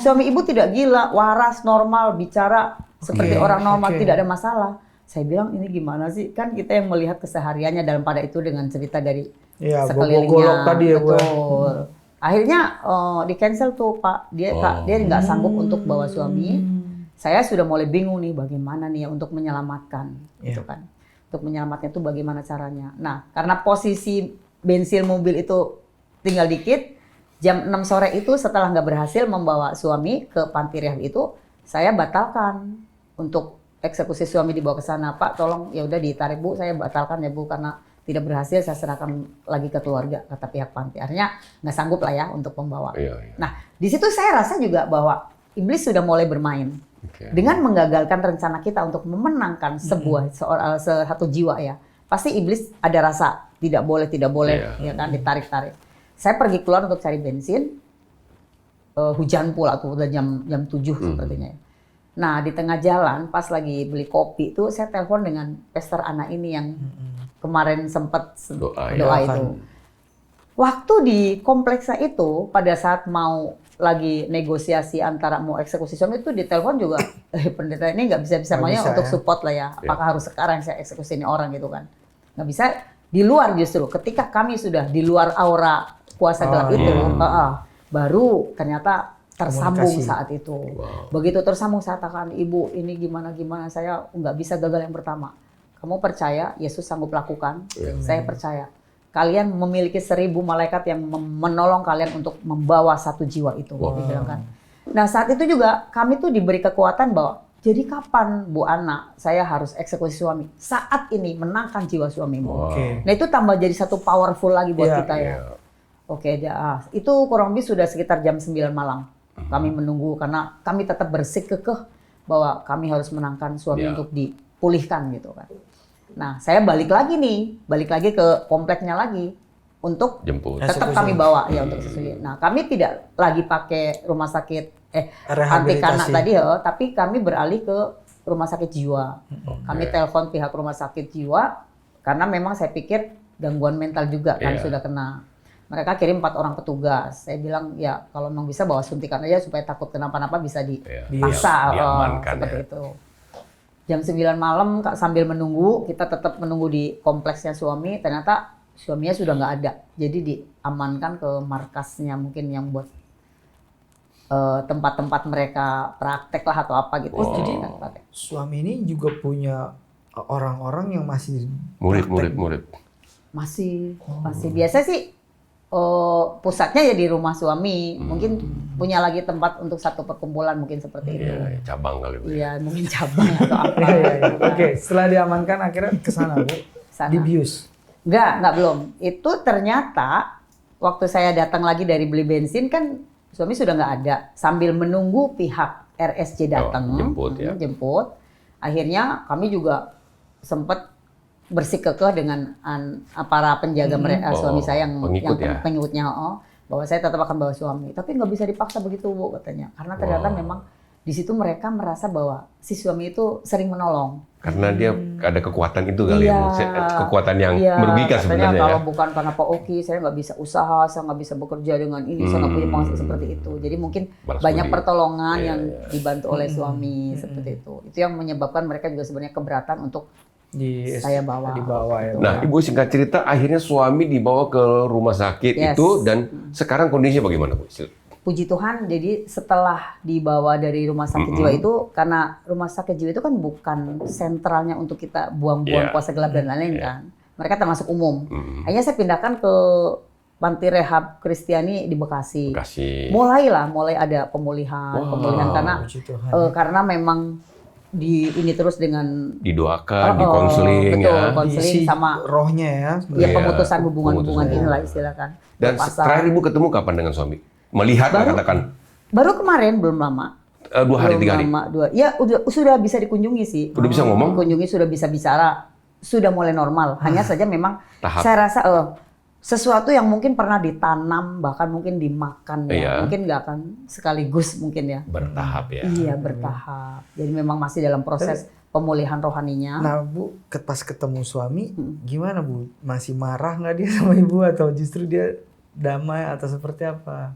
Suami ibu tidak gila, waras, normal, bicara seperti orang normal, tidak ada masalah. Saya bilang ini gimana sih? Kan kita yang melihat kesehariannya dalam pada itu dengan cerita dari
Iya,
sekelilingnya.
golok tadi ya, Bu.
Betul. Akhirnya di cancel tuh Pak. Dia nggak sanggup untuk bawa suami. Saya sudah mulai bingung nih bagaimana nih ya untuk menyelamatkan, gitu kan? Untuk menyelamatkan itu bagaimana caranya? Nah, karena posisi bensin mobil itu tinggal dikit. Jam 6 sore itu setelah nggak berhasil membawa suami ke panti rehab itu, saya batalkan untuk eksekusi suami dibawa ke sana. Pak, tolong ya udah ditarik Bu, saya batalkan ya Bu karena tidak berhasil, saya serahkan lagi ke keluarga kata pihak panti. Artinya nggak sanggup lah ya untuk membawa. Nah, di situ saya rasa juga bahwa iblis sudah mulai bermain dengan menggagalkan rencana kita untuk memenangkan satu jiwa ya. Pasti iblis ada rasa tidak boleh ya kan, ditarik-tarik. Saya pergi keluar untuk cari bensin, hujan pula tuh udah jam 7 sepertinya. Nah di tengah jalan pas lagi beli kopi itu saya telepon dengan pester anak ini yang kemarin sempat doa itu. Waktu di kompleksnya itu pada saat mau lagi negosiasi antara mau eksekusi suami itu ditelepon juga, pendeta ini nggak bisa maunya untuk support lah ya. Apakah harus sekarang saya eksekusi ini orang gitu kan? Nggak bisa. Di luar justru ketika kami sudah di luar aura kuasa gelap itu, baru ternyata tersambung saat itu. Begitu tersambung saya katakan, Ibu ini gimana saya nggak bisa gagal yang pertama. Kamu percaya Yesus sanggup lakukan? Saya percaya. Kalian memiliki 1000 malaikat yang menolong kalian untuk membawa 1 jiwa itu. Dibilang kan. Nah saat itu juga kami tuh diberi kekuatan bahwa jadi kapan Bu Ana saya harus eksekusi suami? Saat ini menangkan jiwa suamimu. Nah itu tambah jadi satu powerful lagi buat kita ya. Oke, itu kurang lebih sudah sekitar jam 9 malam. Kami menunggu karena kami tetap bersikukuh bahwa kami harus menangkan suami untuk dipulihkan gitu kan. Nah, saya balik lagi ke kompleknya lagi untuk
jemput.
Tetap kami bawa ya untuk eksekusi. Nah, kami tidak lagi pakai rumah sakit Panti Kana tadi ya, tapi kami beralih ke rumah sakit jiwa. Kami telepon pihak rumah sakit jiwa karena memang saya pikir gangguan mental juga kan sudah kena. Mereka kirim 4 orang petugas. Saya bilang ya kalau memang bisa bawa suntikan aja supaya takut kenapa-napa bisa dipaksa seperti itu. Jam 9 malam sambil menunggu, kita tetap menunggu di kompleksnya suami. Ternyata suaminya sudah nggak ada. Jadi diamankan ke markasnya mungkin yang buat tempat-tempat mereka praktek lah atau apa gitu.
Jadi suami ini juga punya orang-orang yang masih
murid.
Masih biasa sih. Pusatnya ya di rumah suami, mungkin punya lagi tempat untuk satu perkumpulan mungkin seperti itu.
Cabang kali Bu.
Iya, mungkin cabang atau apa.
Oke, setelah diamankan akhirnya ke sana Bu. Dibius.
Enggak belum. Itu ternyata waktu saya datang lagi dari beli bensin kan suami sudah nggak ada. Sambil menunggu pihak RSJ datang, jemput. Akhirnya kami juga sempat bersikukuh dengan para penjaga mereka, suami saya yang pengikutnya, bahwa saya tetap akan bawa suami. Tapi nggak bisa dipaksa begitu Bu katanya, karena ternyata memang di situ mereka merasa bahwa si suami itu sering menolong.
Karena dia ada kekuatan itu kali ya, kekuatan yang merugikan sebenarnya.
Kalau bukan karena Pak Oki, saya nggak bisa usaha, saya nggak bisa bekerja dengan ini, saya nggak punya penghasilan seperti itu. Jadi mungkin banyak pertolongan yang dibantu oleh suami seperti itu. Itu yang menyebabkan mereka juga sebenarnya keberatan untuk saya bawa.
Ya.
Nah, Ibu singkat cerita, akhirnya suami dibawa ke rumah sakit itu dan sekarang kondisinya bagaimana Bu?
Puji Tuhan, jadi setelah dibawa dari rumah sakit jiwa itu, karena rumah sakit jiwa itu kan bukan sentralnya untuk kita buang-buang kuasa gelap dan lain-lain kan. Mereka termasuk umum. Akhirnya saya pindahkan ke Panti Rehab Kristiani di Bekasi. Mulai ada pemulihan karena memang ini terus dengan
didoakan, dikonseling
konseling sama
rohnya ya.
Ya pemutusan hubungan inilah istilahkan.
Dan terakhir Ibu ketemu kapan dengan suami? Melihat katakan.
Baru kemarin, belum lama.
2 hari 3 hari.
Ya sudah bisa dikunjungi sih.
Udah bisa ngomong?
Dikunjungi, sudah bisa bicara, sudah mulai normal. Hanya saja memang
Tahap.
saya rasa sesuatu yang mungkin pernah ditanam, bahkan mungkin dimakan ya,
Iya.
mungkin nggak akan sekaligus mungkin ya.
Bertahap ya.
Iya, bertahap. Jadi memang masih dalam proses pemulihan rohaninya.
Nah Bu, pas ketemu suami, gimana Bu? Masih marah nggak dia sama Ibu atau justru dia damai atau seperti apa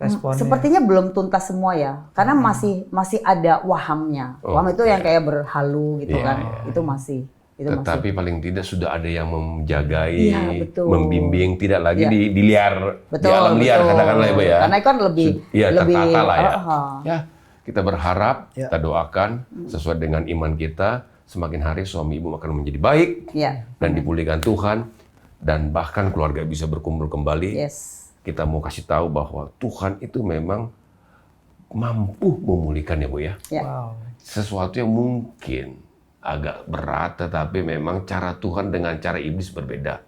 responnya?
Sepertinya belum tuntas semua ya, karena masih ada wahamnya.
Oh,
Waham itu yang kayak berhalu gitu
Iya,
kan,
iya.
itu masih.
Tetapi paling tidak sudah ada yang menjagai,
Iya, betul.
membimbing, tidak lagi
Iya.
di liar,
Betul,
di alam liar
betul.
katakanlah Ibu ya.
Karena itu kan lebih
tertata lah ya.
uh-huh.
Ya, kita berharap,
Ya.
kita doakan sesuai dengan iman kita, semakin hari suami Ibu akan menjadi baik
Ya.
dan dipulihkan Tuhan dan bahkan keluarga bisa berkumpul kembali.
Yes.
Kita mau kasih tahu bahwa Tuhan itu memang mampu memulihkan ya Bu ya.
Ya.
Wow.
Sesuatu yang mungkin agak berat, tetapi memang cara Tuhan dengan cara iblis berbeda.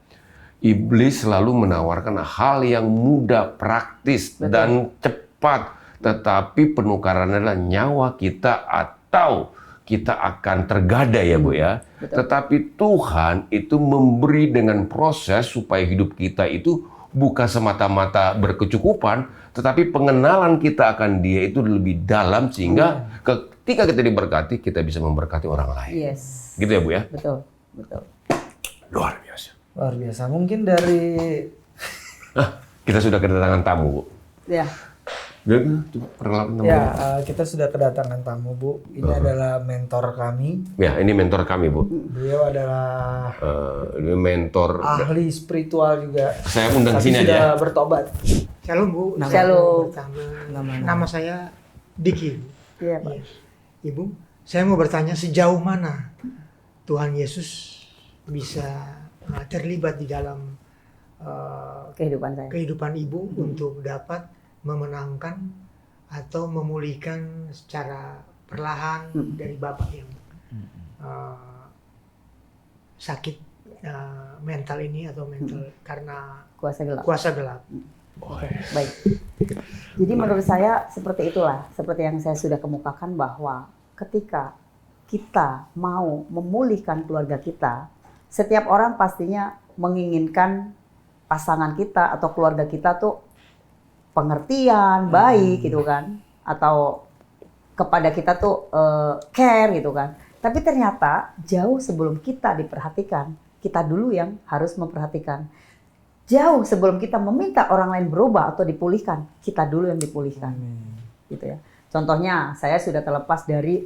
Iblis selalu menawarkan hal yang mudah, praktis,
Betul.
dan cepat. Tetapi penukarannya adalah nyawa kita atau kita akan tergadai ya Bu ya.
Betul.
Tetapi Tuhan itu memberi dengan proses supaya hidup kita itu bukan semata-mata berkecukupan, tetapi pengenalan kita akan Dia itu lebih dalam sehingga ketika kita diberkati, kita bisa memberkati orang lain.
Yes.
Gitu ya Bu ya?
Betul. Betul.
Luar biasa.
Luar biasa. Mungkin dari
Kita sudah kedatangan tamu Bu.
Ya.
Perkenalkan tamu.
kita sudah kedatangan tamu Bu. Ini adalah mentor kami.
Ya, ini mentor kami Bu.
Beliau adalah
Ini mentor.
ahli spiritual juga.
Saya undang
Tapi
sini
sudah
aja.
bertobat.
Shalom Bu,
Shalom.
Nama saya Diki.
Iya, Pak.
Ya. Ibu, saya mau bertanya sejauh mana Tuhan Yesus bisa terlibat di dalam
Kehidupan saya.
kehidupan Ibu untuk dapat memenangkan atau memulihkan secara perlahan dari Bapak yang sakit mental ini atau mental karena
Kuasa gelap.
kuasa gelap.
Oke, baik. Jadi menurut saya seperti itulah, seperti yang saya sudah kemukakan bahwa ketika kita mau memulihkan keluarga kita, setiap orang pastinya menginginkan pasangan kita atau keluarga kita tuh pengertian, baik gitu kan, atau kepada kita tuh care gitu kan. Tapi ternyata jauh sebelum kita diperhatikan, kita dulu yang harus memperhatikan. Jauh sebelum kita meminta orang lain berubah atau dipulihkan, kita dulu yang dipulihkan. Gitu ya. Contohnya, saya sudah terlepas dari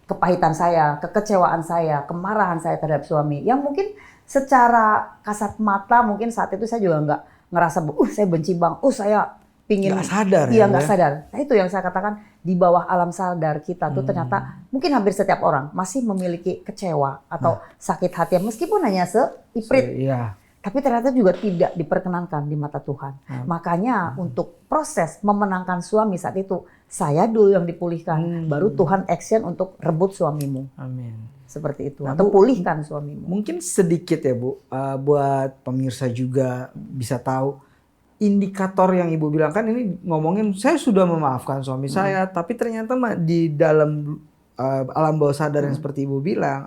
kepahitan saya, kekecewaan saya, kemarahan saya terhadap suami. Yang mungkin secara kasat mata mungkin saat itu saya juga nggak ngerasa, saya benci bang, saya pingin.
Nggak sadar
Iya,
ya,
nggak
ya?
sadar. Nah itu yang saya katakan, di bawah alam sadar kita tuh ternyata mungkin hampir setiap orang masih memiliki kecewa atau sakit hati, meskipun hanya seiprit.
Iya.
Tapi ternyata juga tidak diperkenankan di mata Tuhan. Makanya untuk proses memenangkan suami saat itu, saya dulu yang dipulihkan. Baru Tuhan action untuk rebut suamimu.
Amin.
Seperti itu.
Nah,
Atau
Bu,
pulihkan suamimu.
Mungkin sedikit ya Bu, buat pemirsa juga bisa tahu indikator yang Ibu bilang, kan ini ngomongin saya sudah memaafkan suami saya, tapi ternyata di dalam alam bawah sadar yang seperti Ibu bilang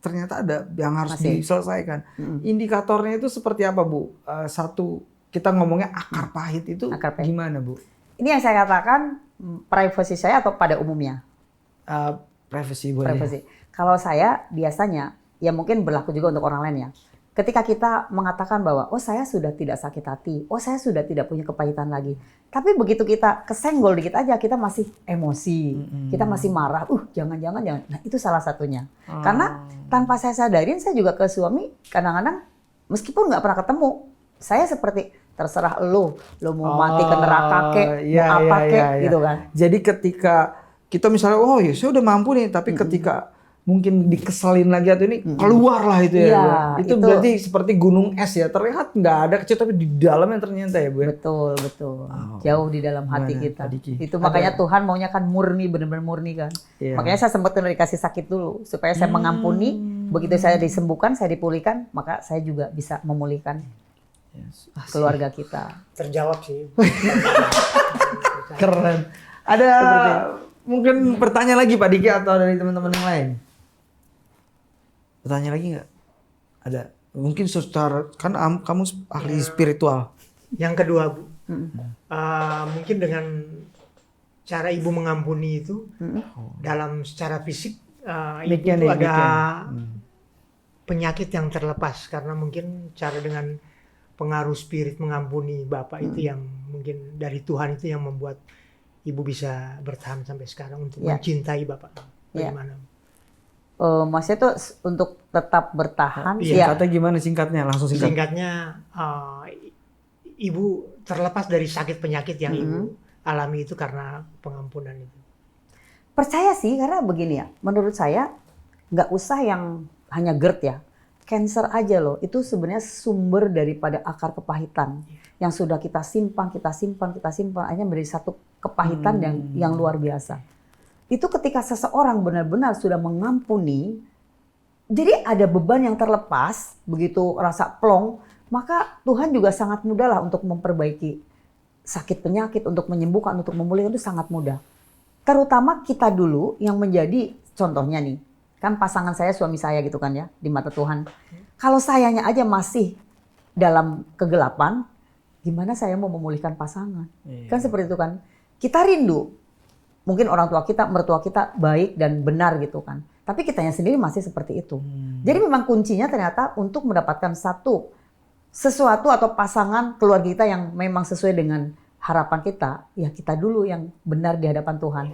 ternyata ada yang harus
Masih.
diselesaikan. Indikatornya itu seperti apa Bu? Satu, kita ngomongnya akar pahit itu
Akar pahit.
gimana Bu?
Ini yang saya katakan privasi saya atau pada umumnya.
Privacy boleh.
Privasi. Kalau saya biasanya, ya mungkin berlaku juga untuk orang lain ya. Ketika kita mengatakan bahwa, saya sudah tidak sakit hati, saya sudah tidak punya kepahitan lagi. Tapi begitu kita kesenggol dikit aja, kita masih emosi, kita masih marah. Jangan. Nah itu salah satunya. Karena tanpa saya sadarin, saya juga ke suami kadang-kadang, meskipun nggak pernah ketemu, saya seperti terserah lo mau mati ke neraka kek, mau apa kek, gitu kan.
Jadi ketika kita misalnya, ya saya udah mampu nih, tapi ketika mungkin dikeselin lagi atau ini keluarlah itu ya,
Iya,
Bu. Itu berarti seperti gunung es ya, terlihat nggak ada kecil tapi di dalamnya ternyata ya Bu ya.
Betul. Jauh di dalam hati
Gimana,
kita.
Pak Diki?
Itu makanya Tuhan maunya kan murni, benar-benar murni kan.
Iya.
Makanya saya sempat dikasih sakit dulu supaya saya mengampuni. Begitu saya disembuhkan, saya dipulihkan, maka saya juga bisa memulihkan keluarga kita.
Terjawab sih.
Keren. Ada mungkin pertanyaan lagi Pak Diki atau dari teman-teman yang lain? Pertanyaan lagi nggak? Ada. Mungkin secara kan kamu ahli spiritual.
Yang kedua Bu, mungkin dengan cara Ibu mengampuni itu dalam secara fisik Ibu itu ada penyakit yang terlepas karena mungkin cara dengan pengaruh spirit mengampuni Bapak itu yang mungkin dari Tuhan itu yang membuat Ibu bisa bertahan sampai sekarang untuk mencintai Bapak. Bagaimana?
Maksudnya tuh untuk tetap bertahan.
Kata gimana singkatnya? Langsung singkat.
Singkatnya, Ibu terlepas dari sakit penyakit yang Ibu alami itu karena pengampunan itu.
Percaya sih, karena begini ya. Menurut saya nggak usah yang hanya GERD ya. Cancer aja loh, itu sebenarnya sumber daripada akar kepahitan yang sudah kita simpan, akhirnya menjadi satu kepahitan yang luar biasa. Itu ketika seseorang benar-benar sudah mengampuni, jadi ada beban yang terlepas, begitu rasa plong, maka Tuhan juga sangat mudah lah untuk memperbaiki sakit penyakit, untuk menyembuhkan, untuk memulihkan itu sangat mudah. Terutama kita dulu yang menjadi contohnya nih, kan pasangan saya, suami saya gitu kan ya, di mata Tuhan. Kalau sayanya aja masih dalam kegelapan, gimana saya mau memulihkan pasangan? Kan seperti itu kan. Kita rindu, mungkin orang tua kita, mertua kita baik dan benar gitu kan. Tapi kitanya sendiri masih seperti itu. Jadi memang kuncinya ternyata untuk mendapatkan sesuatu atau pasangan keluarga kita yang memang sesuai dengan harapan kita, ya kita dulu yang benar di hadapan Tuhan.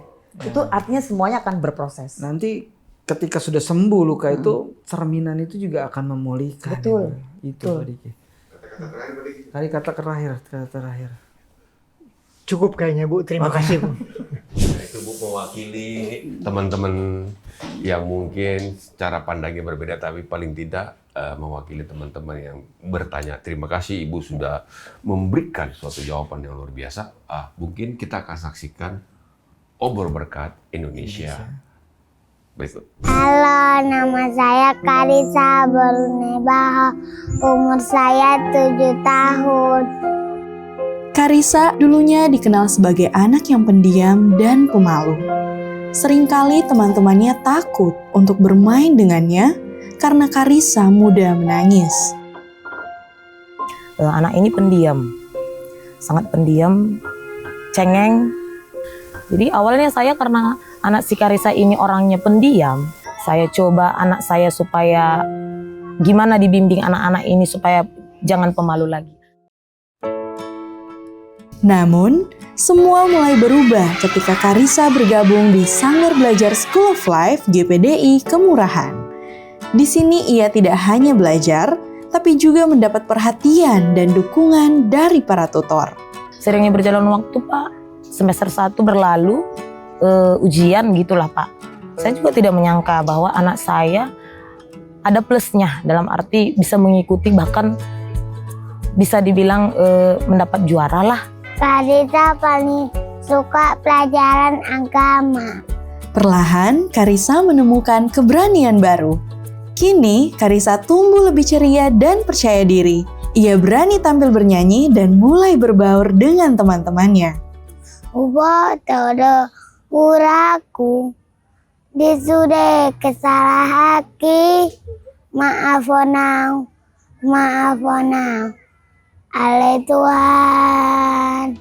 Itu artinya semuanya akan berproses.
Nanti ketika sudah sembuh luka itu, cerminan itu juga akan memulihkan.
Betul.
Itu Pak Diki. Kata terakhir.
Cukup kayaknya Bu, terima kasih Bu.
Itu Bu mewakili teman-teman yang mungkin cara pandangnya berbeda, tapi paling tidak mewakili teman-teman yang bertanya. Terima kasih Ibu sudah memberikan suatu jawaban yang luar biasa. Mungkin kita akan saksikan Obor Berkat Indonesia. Berikut.
Halo, nama saya Karisa Barunebaho, umur saya 7 tahun.
Karisa dulunya dikenal sebagai anak yang pendiam dan pemalu. Seringkali teman-temannya takut untuk bermain dengannya karena Karisa mudah menangis.
Anak ini pendiam, sangat pendiam, cengeng. Jadi awalnya saya karena anak si Karisa ini orangnya pendiam, saya coba anak saya supaya gimana dibimbing anak-anak ini supaya jangan pemalu lagi.
Namun, semua mulai berubah ketika Karisa bergabung di Sanggar Belajar School of Life GPDI Kemurahan. Di sini ia tidak hanya belajar, tapi juga mendapat perhatian dan dukungan dari para tutor.
Seringnya berjalan waktu Pak, semester 1 berlalu, ujian gitulah Pak. Saya juga tidak menyangka bahwa anak saya ada plusnya, dalam arti bisa mengikuti, bahkan bisa dibilang mendapat juara lah.
Karisa paling suka pelajaran agama.
Perlahan, Karisa menemukan keberanian baru. Kini, Karisa tumbuh lebih ceria dan percaya diri. Ia berani tampil bernyanyi dan mulai berbaur dengan teman-temannya.
Ubo todo uraku disude kesalahaki maafonau ale Tuhan.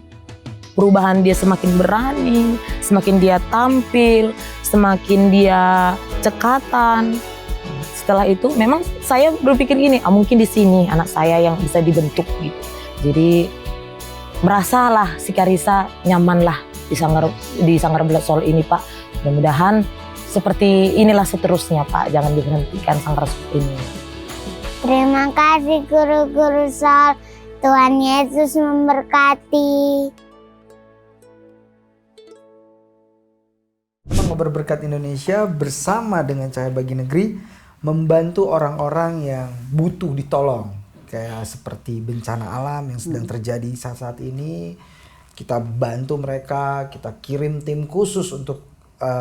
Perubahan dia semakin berani, semakin dia tampil, semakin dia cekatan. Setelah itu memang saya berpikir gini, mungkin di sini anak saya yang bisa dibentuk gitu. Jadi merasalah si Karisa nyaman lah di Sanggar Belajar Sol ini Pak. Mudah-mudahan seperti inilah seterusnya Pak, jangan diberhentikan Sanggar Sol ini.
Terima kasih guru-guru Sol, Tuhan Yesus memberkati.
Obor Berkat Indonesia bersama dengan Cahaya Bagi Negeri membantu orang-orang yang butuh ditolong. Kayak seperti bencana alam yang sedang terjadi saat-saat ini. Kita bantu mereka, kita kirim tim khusus untuk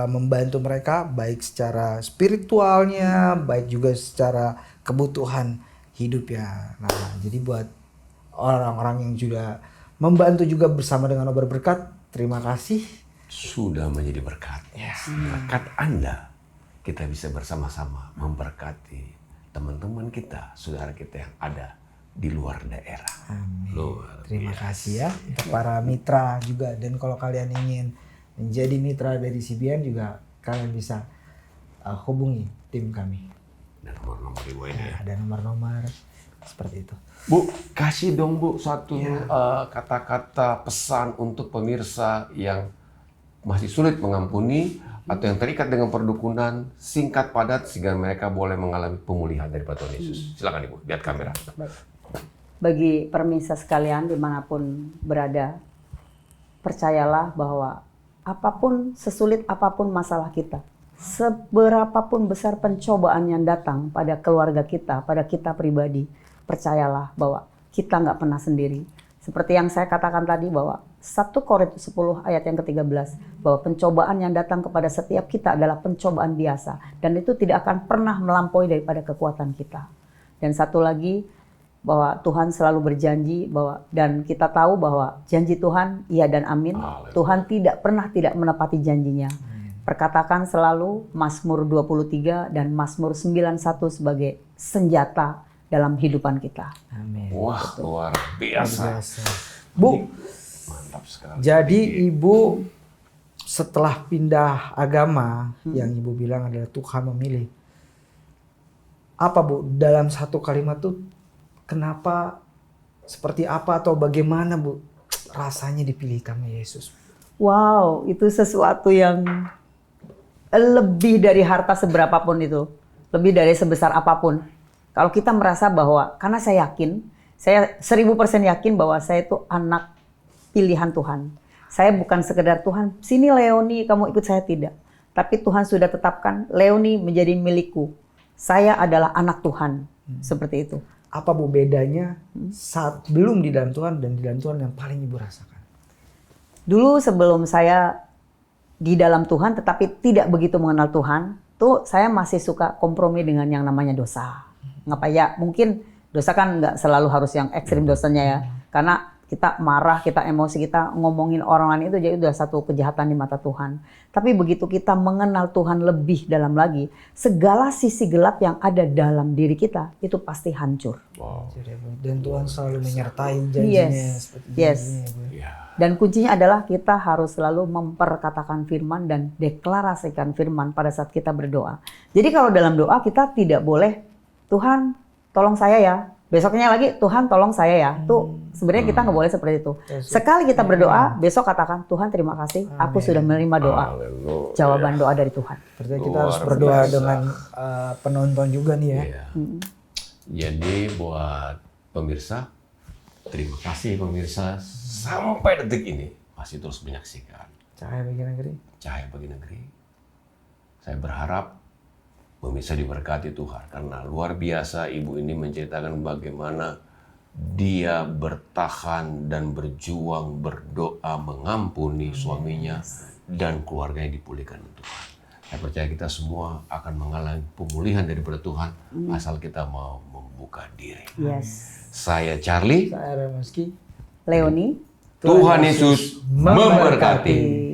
membantu mereka, baik secara spiritualnya, baik juga secara kebutuhan hidup ya. Nah, jadi buat orang-orang yang juga membantu juga bersama dengan Obor Berkat, terima kasih.
sudah menjadi berkat. Berkat Anda, kita bisa bersama-sama memberkati teman-teman kita, saudara kita yang ada di luar daerah.
Amin.
Luar
Terima
biasa.
kasih ya untuk para mitra juga. Dan kalau kalian ingin menjadi mitra dari CBN juga, kalian bisa hubungi tim kami.
Dan nomor-nomor di bawah ini ya.
Ada nomor-nomor seperti itu.
Bu, kasih dong Bu satu kata-kata pesan untuk pemirsa yang masih sulit mengampuni atau yang terikat dengan perdukunan, singkat padat sehingga mereka boleh mengalami pemulihan dari Tuhan Yesus. Silakan Ibu, lihat kamera.
Bagi permisa sekalian dimanapun berada, percayalah bahwa apapun, sesulit apapun masalah kita, seberapapun besar pencobaan yang datang pada keluarga kita, pada kita pribadi, percayalah bahwa kita nggak pernah sendiri. Seperti yang saya katakan tadi bahwa 1 Korintus 10 ayat yang ke-13, bahwa pencobaan yang datang kepada setiap kita adalah pencobaan biasa. Dan itu tidak akan pernah melampaui daripada kekuatan kita. Dan satu lagi, bahwa Tuhan selalu berjanji bahwa, dan kita tahu bahwa janji Tuhan iya dan amin. Tuhan tidak pernah tidak menepati janjinya. Perkatakan selalu Mazmur 23 dan Mazmur 91 sebagai senjata dalam kehidupan kita.
Amin.
Wah, luar biasa.
Bu,
Mantap sekali.
jadi Ibu setelah pindah agama yang Ibu bilang adalah Tuhan memilih. Apa Bu, dalam satu kalimat tuh kenapa, seperti apa atau bagaimana Bu rasanya dipilih sama Yesus?
Wow, itu sesuatu yang lebih dari harta seberapapun itu. Lebih dari sebesar apapun. Kalau kita merasa bahwa, karena saya yakin, saya 1000% yakin bahwa saya itu anak pilihan Tuhan. Saya bukan sekedar Tuhan, sini Leoni kamu ikut saya, tidak. Tapi Tuhan sudah tetapkan Leoni menjadi milikku. Saya adalah anak Tuhan. Seperti itu.
Apa Bu bedanya saat belum di dalam Tuhan dan di dalam Tuhan yang paling Ibu rasakan?
Dulu sebelum saya di dalam Tuhan tetapi tidak begitu mengenal Tuhan, tuh saya masih suka kompromi dengan yang namanya dosa. Ngapa ya? Mungkin dosa kan nggak selalu harus yang ekstrim dosanya ya. Karena kita marah, kita emosi, kita ngomongin orang lain itu jadi udah satu kejahatan di mata Tuhan. Tapi begitu kita mengenal Tuhan lebih dalam lagi, segala sisi gelap yang ada dalam diri kita itu pasti hancur.
Wow.
Dan Tuhan selalu menyertai janjinya seperti janjinya, Bu.
Ya.
Dan kuncinya adalah kita harus selalu memperkatakan firman dan deklarasikan firman pada saat kita berdoa. Jadi kalau dalam doa kita tidak boleh, Tuhan tolong saya ya. Besoknya lagi, Tuhan tolong saya ya. Tuh sebenarnya kita nggak boleh seperti itu. Sekali kita berdoa, besok katakan, Tuhan terima kasih, aku sudah menerima doa.
Haleluya.
Jawaban doa dari Tuhan.
Berarti kita harus berdoa dengan penonton juga nih ya.
Iya. Jadi buat pemirsa, terima kasih pemirsa sampai detik ini masih terus menyaksikan
Cahaya bagi negeri.
Cahaya Bagi Negeri. Saya berharap pemirsa diberkati Tuhan karena luar biasa ibu ini menceritakan bagaimana dia bertahan dan berjuang berdoa mengampuni suaminya dan keluarganya dipulihkan Tuhan. Saya percaya kita semua akan mengalami pemulihan daripada Tuhan asal kita mau membuka diri.
Yes.
Saya Charlie.
Saya Remeski.
Leoni.
Tuhan Yesus memberkati.